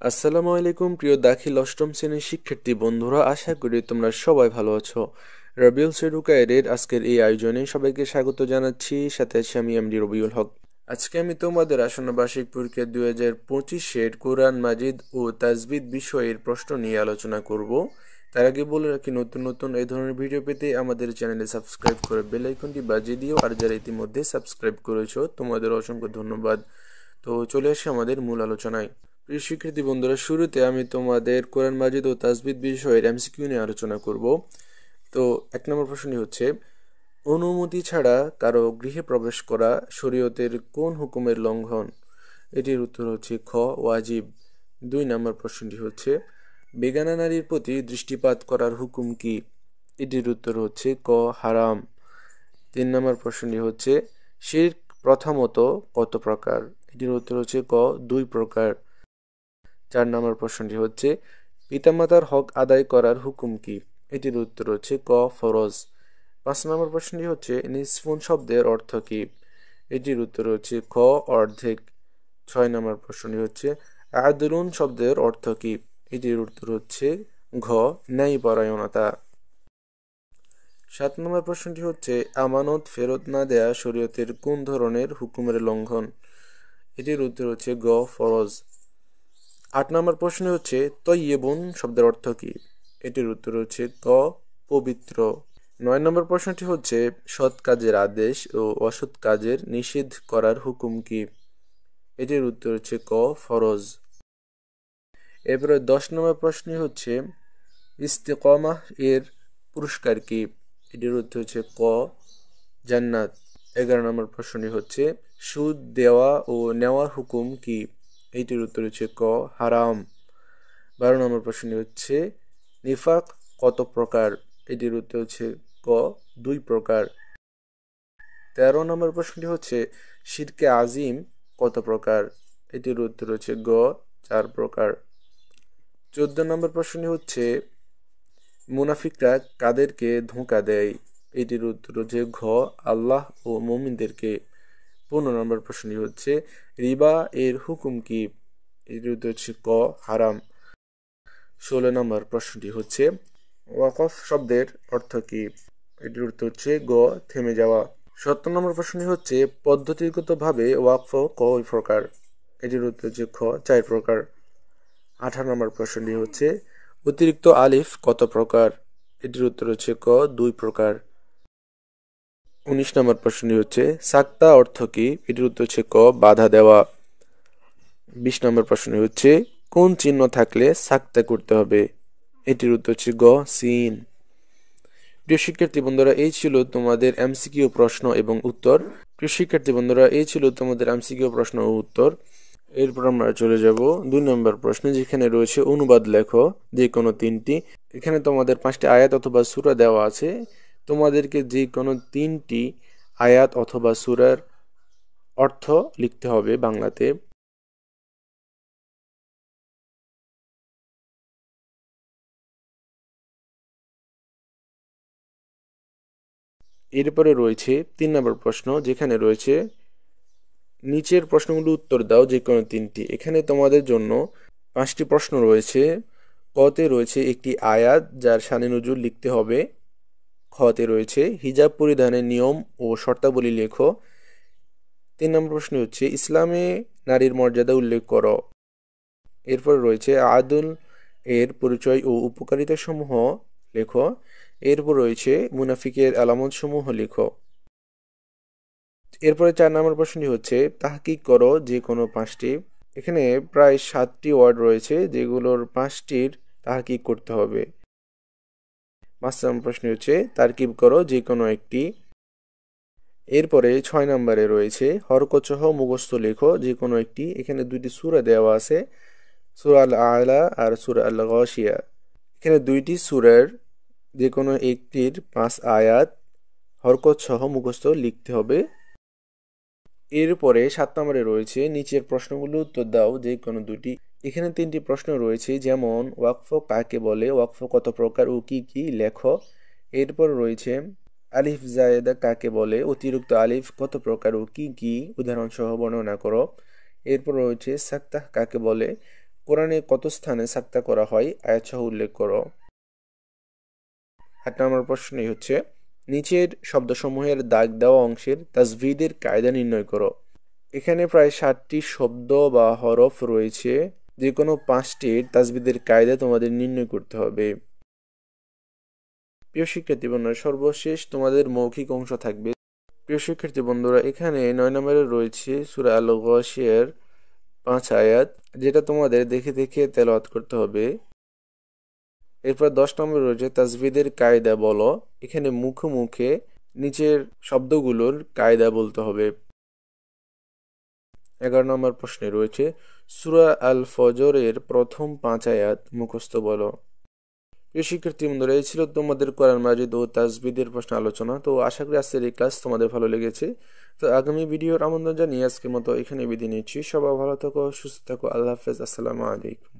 আসসালামু আলাইকুম প্রিয় দাখিল অষ্টম শ্রেণীর শিক্ষার্থী বন্ধুরা, আশা করি তোমরা সবাই ভালো আছো। রবিউল এডুকেয়ারের আজকের এই আয়োজনে সবাইকে স্বাগত জানাচ্ছি। সাথে আছি আমি এমডি রবিউল হক। আজকে আমি তোমাদের আসন্ন বার্ষিক পরীক্ষা 2025-এর কোরআন মাজিদ ও তাজবিদ বিষয়ের প্রশ্ন নিয়ে আলোচনা করব। তার আগে বলে রাখি, নতুন নতুন এই ধরনের ভিডিও পেতে আমাদের চ্যানেলে সাবস্ক্রাইব করে বেল আইকনটি বাজিয়ে দিও। আর যারা ইতিমধ্যে সাবস্ক্রাইব করেছো তোমাদের অসংখ্য ধন্যবাদ। তো চলে আসি আমাদের মূল আলোচনায়। প্রিয় শিক্ষার্থী বন্ধুরা, শুরুতে আমি তোমাদের কোরআন মাজিদ ও তাজবিদ বিষয়ের এমসিকিউ নিয়ে আলোচনা করব। তো 1 নম্বর প্রশ্নটি হচ্ছে, অনুমতি ছাড়া কারো গৃহে প্রবেশ করা শরীয়তের কোন হুকুমের লঙ্ঘন? এটির উত্তর হচ্ছে খ, ওয়াজিব। 2 নম্বর প্রশ্নটি হচ্ছে, বেগানা নারীর প্রতি দৃষ্টিপাত করার হুকুম কি? এটির উত্তর হচ্ছে ক, হারাম। 3 নম্বর প্রশ্নটি হচ্ছে, শিরক প্রথমত কত প্রকার? এটির উত্তর হচ্ছে ক, 2 প্রকার। 4 নম্বর প্রশ্নটি হচ্ছে, পিতামাতার হক আদায় করার হুকুম কি? এটির উত্তর হচ্ছে ক, ফরজ। 5 নম্বর প্রশ্নটি হচ্ছে, নিসফুন শব্দের অর্থ কি? এটির উত্তর হচ্ছে খ, অর্ধেক। 6 নম্বর প্রশ্নটি হচ্ছে, আদলুন শব্দের অর্থ কি? এটির উত্তর হচ্ছে ঘ, ন্যায়পরায়ণতা। 7 নম্বর প্রশ্নটি হচ্ছে, আমানত ফেরত না দেয়া শরীয়তের কোন ধরনের হুকুমের লঙ্ঘন? এটির উত্তর হচ্ছে গ, ফরজ। 8 নম্বর প্রশ্ন হচ্ছে, তয়্যিবুন শব্দের অর্থ কি? এটির উত্তর হচ্ছে ক, পবিত্র। 9 নম্বর প্রশ্নটি হচ্ছে, সৎ কাজের আদেশ ও অসৎ কাজের নিষেধ করার হুকুম কি? এটির উত্তর হচ্ছে ক, ফরজ। এরপরে 10 নম্বর প্রশ্নটি হচ্ছে, ইস্তেকামাহ এর পুরস্কার কি? এটির উত্তর হচ্ছে ক, জান্নাত। 11 নম্বর প্রশ্নটি হচ্ছে, সুদ দেওয়া ও নেওয়ার হুকুম কি? এইটির উত্তর হচ্ছে ক, হারাম। 12 নম্বর প্রশ্নটি হচ্ছে, নিফাক কত প্রকার? এটির উত্তর হচ্ছে ক, 2 প্রকার। 13 নম্বর প্রশ্নটি হচ্ছে, শিরকে আজিম কত প্রকার? এটির উত্তর হচ্ছে গ, 4 প্রকার। 14 নম্বর প্রশ্নটি হচ্ছে, মুনাফিকরা কাদেরকে ধোঁকা দেয়? এটির উত্তর হচ্ছে ঘ, আল্লাহ ও মুমিনদেরকে। 15 নম্বর প্রশ্নটি হচ্ছে, রিবা এর হুকুম কি? এটির উত্তর হচ্ছে ক, হারাম। 16 নম্বর প্রশ্নটি হচ্ছে, ওয়াকফ শব্দের অর্থ কি? এটির উত্তর হচ্ছে গ, থেমে যাওয়া। 17 নম্বর প্রশ্নটি হচ্ছে, পদ্ধতিগতভাবে ওয়াকফ কয় প্রকার? এটির উত্তর হচ্ছে খ, 4 প্রকার। 18 নম্বর প্রশ্নটি হচ্ছে, অতিরিক্ত আলিফ কত প্রকার? এটির উত্তর হচ্ছে ক, 2 প্রকার। 19 নম্বর প্রশ্নটি হচ্ছে, সাক্তা অর্থ কি? এটির উত্তর হচ্ছে ক, বাধা দেওয়া। 20 নম্বর প্রশ্নটি হচ্ছে, কোন চিহ্ন থাকলে সাক্তা করতে হবে? এটির উত্তর হচ্ছে গ, সিন। প্রিয় শিক্ষার্থী বন্ধুরা, এই ছিল তোমাদের এমসিকিউ প্রশ্ন এবং উত্তর। এরপর আমরা চলে যাব 2 নম্বর প্রশ্নে, যেখানে রয়েছে অনুবাদ লেখো যে কোনো 3টি। এখানে তোমাদের 5টি আয়াত অথবা সূরা দেওয়া আছে। তোমাদেরকে যে কোনো 3টি আয়াত অথবা সূরার অর্থ লিখতে হবে বাংলাতে। এরপরে রয়েছে 3 নম্বর প্রশ্ন, যেখানে রয়েছে নিচের প্রশ্নগুলো উত্তর দাও যে কোনো 3টি। এখানে তোমাদের জন্য 5টি প্রশ্ন রয়েছে। কতে রয়েছে একটি আয়াত যার শানে নজুল লিখতে হবে। খতে রয়েছে হিজাব পরিধানের নিয়ম ও শর্তাবলী লেখো। 3 নম্বর প্রশ্ন হচ্ছে, ইসলামে নারীর মর্যাদা উল্লেখ করো। এরপর রয়েছে আদল এর পরিচয় ও উপকারিতা সমূহ লেখো। এরপর রয়েছে মুনাফিকের আলামত সমূহ লেখো। এরপরে 4 নম্বর প্রশ্নটি হচ্ছে, তাহকিক করো যে কোনো 5টি। এখানে প্রায় 7টি ওয়ার্ড রয়েছে, যেগুলোর 5টির তাহকিক করতে হবে। 5 নম্বর প্রশ্ন হচ্ছে, তারকিব করো যে কোনো একটি। এরপরে 6 নম্বরে রয়েছে, হরকত সহ মুখস্থ লেখো যে কোনো একটি। এখানে 2টি সূরা দেওয়া আছে, সূরা আল আলা আর সূরা আল গাশিয়া। এখানে 2টি সূরার যে কোনো একটির 5 আয়াত হরকত সহ মুখস্থ লিখতে হবে। এরপরে 7 নম্বরে রয়েছে, নিচের প্রশ্নগুলো উত্তর দাও যে কোনো 2টি। এখানে 3টি প্রশ্ন রয়েছে, যেমন ওয়াকফ কাকে বলে, ওয়াকফ কত প্রকার ও কি কি লেখো। এরপর রয়েছে, আলিফ জায়েদা কাকে বলে, অতিরিক্ত আলিফ কত প্রকার ও কি কি উদাহরণ সহ বর্ণনা করো। এরপর রয়েছে, সাক্তাহ কাকে বলে, কোরআনে কত স্থানে সাক্তা করা হয় আয়াত সহ উল্লেখ করো। 8 নম্বর প্রশ্নই হচ্ছে নিচের শব্দসমূহের দাগ দেওয়া অংশের তাজভিদের কায়দা নির্ণয় করো। এখানে প্রায় 60টি শব্দ বা হরফ রয়েছে, যে কোনো 5টির তাজভিদের কায়দা তোমাদের নির্ণয় করতে হবে। প্রিয় শিক্ষার্থী বন্ধুরা, সর্বশেষ তোমাদের মৌখিক অংশ থাকবে। প্রিয় শিক্ষার্থী বন্ধুরা, এখানে 9 নম্বরে রয়েছে সূরা আল গাশিয়ার 5 আয়াত, যেটা তোমাদের দেখে দেখে তেলাওয়াত করতে হবে। এরপর 10 নম্বরে রয়েছে তাজভিদের কায়দা বলো। এখানে মুখে মুখে নিচের শব্দগুলোর কায়দা বলতে হবে। 11 নম্বর প্রশ্নে রয়েছে সূরা আল ফজরের প্রথম 5 আয়াত মুখস্থ বলো। প্রিয় শিক্ষার্থী বন্ধুরা, এই ছিল তোমাদের কোরআন মাজিদ ও তাজভিদের প্রশ্ন আলোচনা। তো আশা করি আজকের এই ক্লাস তোমাদের ভালো লেগেছে। তো আগামী ভিডিওর আমন্ত্রণ জানিয়ে আজকের মতো এখানে বিদায় নিচ্ছি। সবাই ভালো থাকো, সুস্থ থাকো। আল্লাহ হাফেজ। আসসালামু আলাইকুম।